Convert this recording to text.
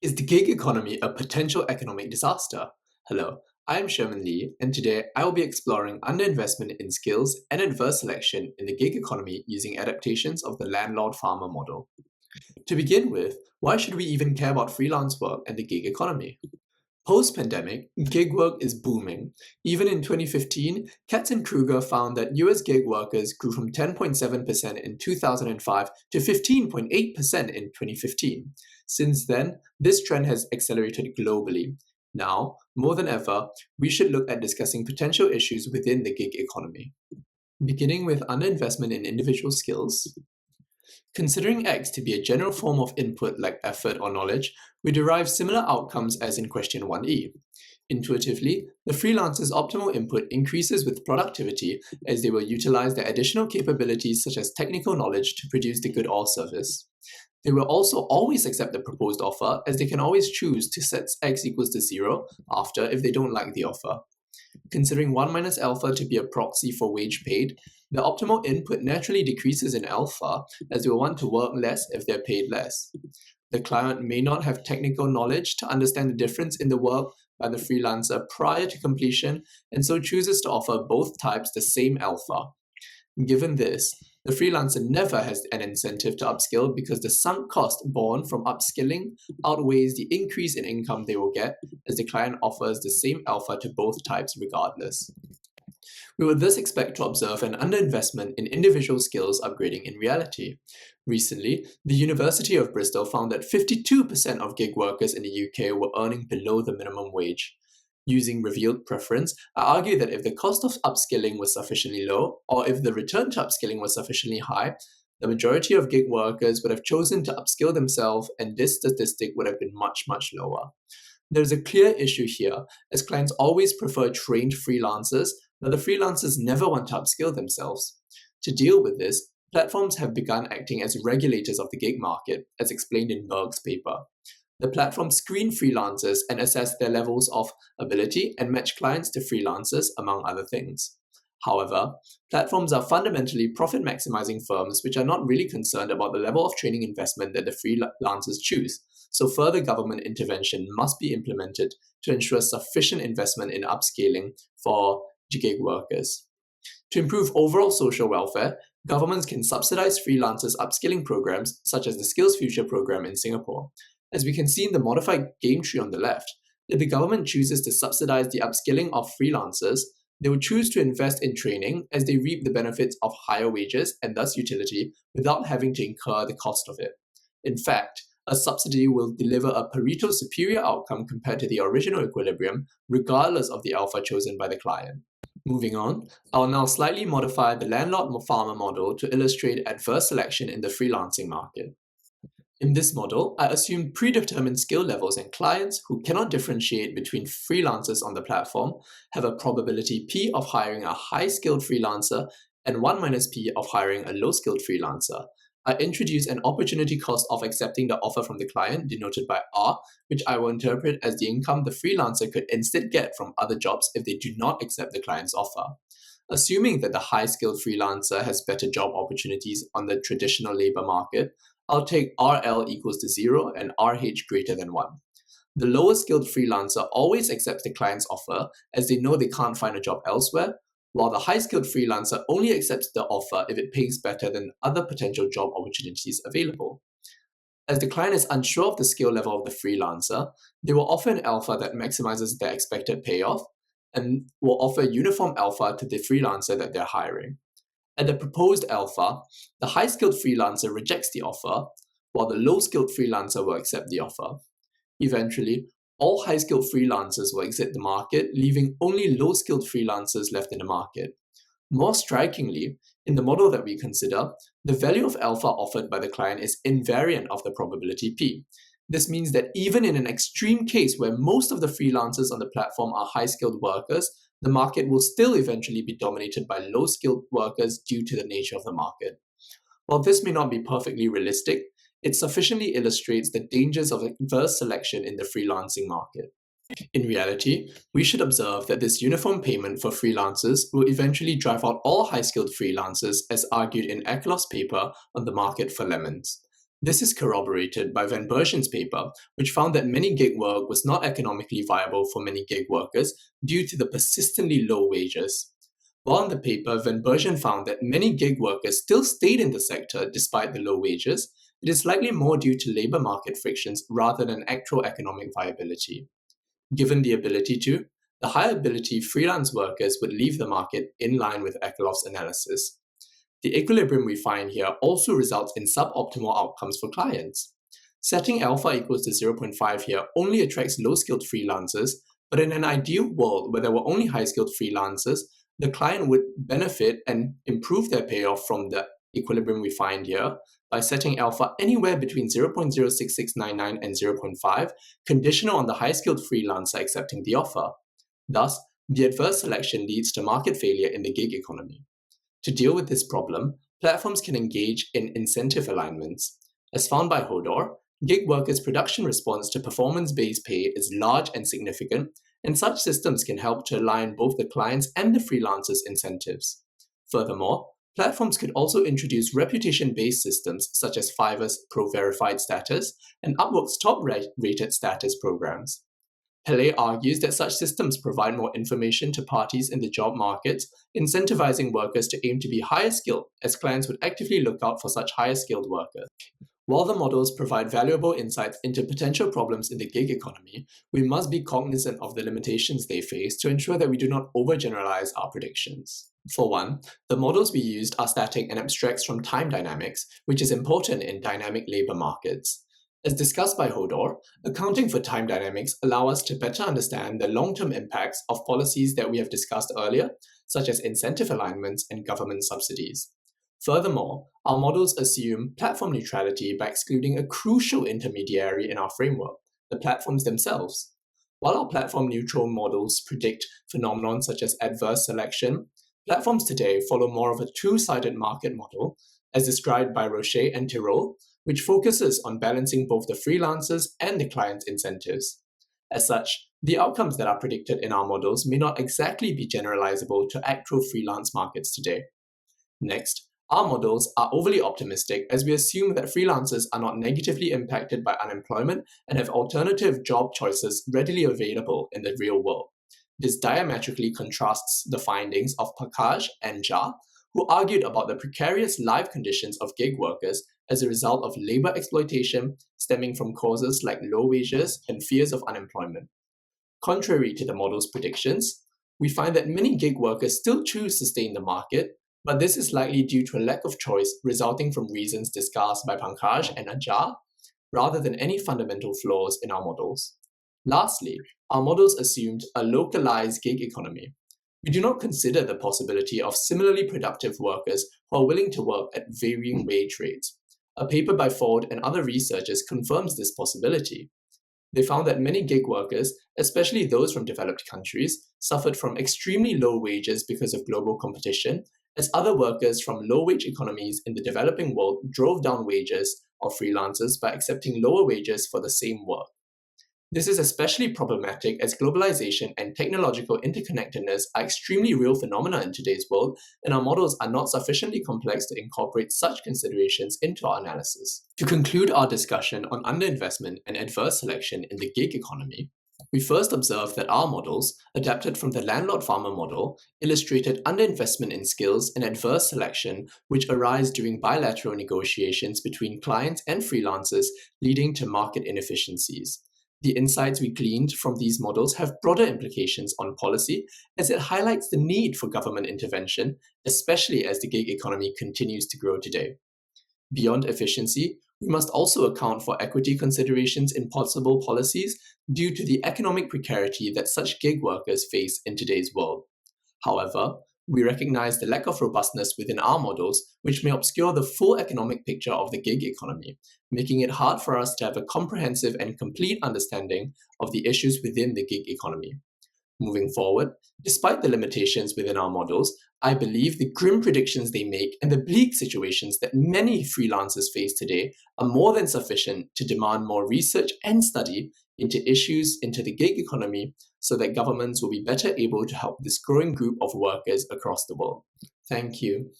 Is the gig economy a potential economic disaster? Hello, I am Sherman Lee, and today I will be exploring underinvestment in skills and adverse selection in the gig economy using adaptations of the landlord-farmer model. To begin with, why should we even care about freelance work and the gig economy? Post-pandemic, gig work is booming. Even in 2015, Katz and Kruger found that US gig workers grew from 10.7% in 2005 to 15.8% in 2015. Since then, this trend has accelerated globally. Now, more than ever, we should look at discussing potential issues within the gig economy. Beginning with underinvestment in individual skills. Considering X to be a general form of input like effort or knowledge, we derive similar outcomes as in question 1e. Intuitively, the freelancer's optimal input increases with productivity as they will utilize their additional capabilities such as technical knowledge to produce the good or service. They will also always accept the proposed offer as they can always choose to set X equals to 0 after if they don't like the offer. Considering 1 minus alpha to be a proxy for wage paid, the optimal input naturally decreases in alpha as they will want to work less if they're paid less. The client may not have technical knowledge to understand the difference in the work by the freelancer prior to completion and so chooses to offer both types the same alpha. Given this, the freelancer never has an incentive to upskill because the sunk cost borne from upskilling outweighs the increase in income they will get as the client offers the same alpha to both types regardless. We would thus expect to observe an underinvestment in individual skills upgrading in reality. Recently, the University of Bristol found that 52% of gig workers in the UK were earning below the minimum wage. Using revealed preference, I argue that if the cost of upskilling was sufficiently low, or if the return to upskilling was sufficiently high, the majority of gig workers would have chosen to upskill themselves, and this statistic would have been much, much lower. There is a clear issue here, as clients always prefer trained freelancers, but the freelancers never want to upskill themselves. To deal with this, platforms have begun acting as regulators of the gig market, as explained in Berg's paper. The platforms screen freelancers and assess their levels of ability and match clients to freelancers, among other things. However, platforms are fundamentally profit-maximizing firms which are not really concerned about the level of training investment that the freelancers choose, so further government intervention must be implemented to ensure sufficient investment in upscaling for gig workers. To improve overall social welfare, governments can subsidize freelancers' upskilling programs, such as the Skills Future program in Singapore. As we can see in the modified game tree on the left, if the government chooses to subsidize the upskilling of freelancers, they will choose to invest in training as they reap the benefits of higher wages and thus utility without having to incur the cost of it. In fact, a subsidy will deliver a Pareto superior outcome compared to the original equilibrium, regardless of the alpha chosen by the client. Moving on, I'll now slightly modify the landlord-farmer model to illustrate adverse selection in the freelancing market. In this model, I assume predetermined skill levels and clients who cannot differentiate between freelancers on the platform have a probability P of hiring a high-skilled freelancer and 1 minus P of hiring a low-skilled freelancer. I introduce an opportunity cost of accepting the offer from the client, denoted by R, which I will interpret as the income the freelancer could instead get from other jobs if they do not accept the client's offer. Assuming that the high-skilled freelancer has better job opportunities on the traditional labor market, I'll take RL equals to 0 and RH greater than 1. The lower skilled freelancer always accepts the client's offer as they know they can't find a job elsewhere, while the high-skilled freelancer only accepts the offer if it pays better than other potential job opportunities available. As the client is unsure of the skill level of the freelancer, they will offer an alpha that maximizes their expected payoff and will offer uniform alpha to the freelancer that they're hiring. At the proposed alpha, the high-skilled freelancer rejects the offer, while the low-skilled freelancer will accept the offer. Eventually, all high-skilled freelancers will exit the market, leaving only low-skilled freelancers left in the market. More strikingly, in the model that we consider, the value of alpha offered by the client is invariant of the probability P. This means that even in an extreme case where most of the freelancers on the platform are high-skilled workers, the market will still eventually be dominated by low-skilled workers due to the nature of the market. While this may not be perfectly realistic, it sufficiently illustrates the dangers of adverse selection in the freelancing market. In reality, we should observe that this uniform payment for freelancers will eventually drive out all high-skilled freelancers, as argued in Ekeloff's paper on the market for lemons. This is corroborated by Van Bergen's paper, which found that many gig work was not economically viable for many gig workers due to the persistently low wages. While in the paper, Van Bergen found that many gig workers still stayed in the sector despite the low wages, it is likely more due to labor market frictions rather than actual economic viability. Given the ability to, the high ability freelance workers would leave the market in line with Ekelov's analysis. The equilibrium we find here also results in suboptimal outcomes for clients. Setting alpha equals to 0.5 here only attracts low-skilled freelancers, but in an ideal world where there were only high-skilled freelancers, the client would benefit and improve their payoff from the equilibrium we find here by setting alpha anywhere between 0.06699 and 0.5, conditional on the high-skilled freelancer accepting the offer. Thus, the adverse selection leads to market failure in the gig economy. To deal with this problem, platforms can engage in incentive alignments. As found by Hodor, gig workers' production response to performance-based pay is large and significant, and such systems can help to align both the clients' and the freelancers' incentives. Furthermore, platforms could also introduce reputation-based systems such as Fiverr's Pro-Verified status and Upwork's top-rated status programs. Pele argues that such systems provide more information to parties in the job market, incentivizing workers to aim to be higher skilled, as clients would actively look out for such higher skilled workers. While the models provide valuable insights into potential problems in the gig economy, we must be cognizant of the limitations they face to ensure that we do not overgeneralize our predictions. For one, the models we used are static and abstracts from time dynamics, which is important in dynamic labor markets. As discussed by Hodor, accounting for time dynamics allow us to better understand the long-term impacts of policies that we have discussed earlier, such as incentive alignments and government subsidies. Furthermore, our models assume platform neutrality by excluding a crucial intermediary in our framework, the platforms themselves. While our platform-neutral models predict phenomena such as adverse selection, platforms today follow more of a two-sided market model, as described by Rocher and Tirole, which focuses on balancing both the freelancers and the client's incentives. As such, the outcomes that are predicted in our models may not exactly be generalizable to actual freelance markets today. Next, our models are overly optimistic as we assume that freelancers are not negatively impacted by unemployment and have alternative job choices readily available in the real world. This diametrically contrasts the findings of Pakaj and Jha, who argued about the precarious life conditions of gig workers as a result of labor exploitation stemming from causes like low wages and fears of unemployment. Contrary to the model's predictions, we find that many gig workers still choose to stay in the market, but this is likely due to a lack of choice resulting from reasons discussed by Pankaj and Ajah, rather than any fundamental flaws in our models. Lastly, our models assumed a localized gig economy. We do not consider the possibility of similarly productive workers who are willing to work at varying wage rates. A paper by Ford and other researchers confirms this possibility. They found that many gig workers, especially those from developed countries, suffered from extremely low wages because of global competition, as other workers from low-wage economies in the developing world drove down wages of freelancers by accepting lower wages for the same work. This is especially problematic as globalization and technological interconnectedness are extremely real phenomena in today's world, and our models are not sufficiently complex to incorporate such considerations into our analysis. To conclude our discussion on underinvestment and adverse selection in the gig economy, we first observed that our models, adapted from the landlord-farmer model, illustrated underinvestment in skills and adverse selection which arise during bilateral negotiations between clients and freelancers, leading to market inefficiencies. The insights we gleaned from these models have broader implications on policy, as it highlights the need for government intervention, especially as the gig economy continues to grow today. Beyond efficiency, we must also account for equity considerations in possible policies due to the economic precarity that such gig workers face in today's world. However, we recognize the lack of robustness within our models, which may obscure the full economic picture of the gig economy, making it hard for us to have a comprehensive and complete understanding of the issues within the gig economy. Moving forward, despite the limitations within our models, I believe the grim predictions they make and the bleak situations that many freelancers face today are more than sufficient to demand more research and study into issues into the gig economy so that governments will be better able to help this growing group of workers across the world. Thank you.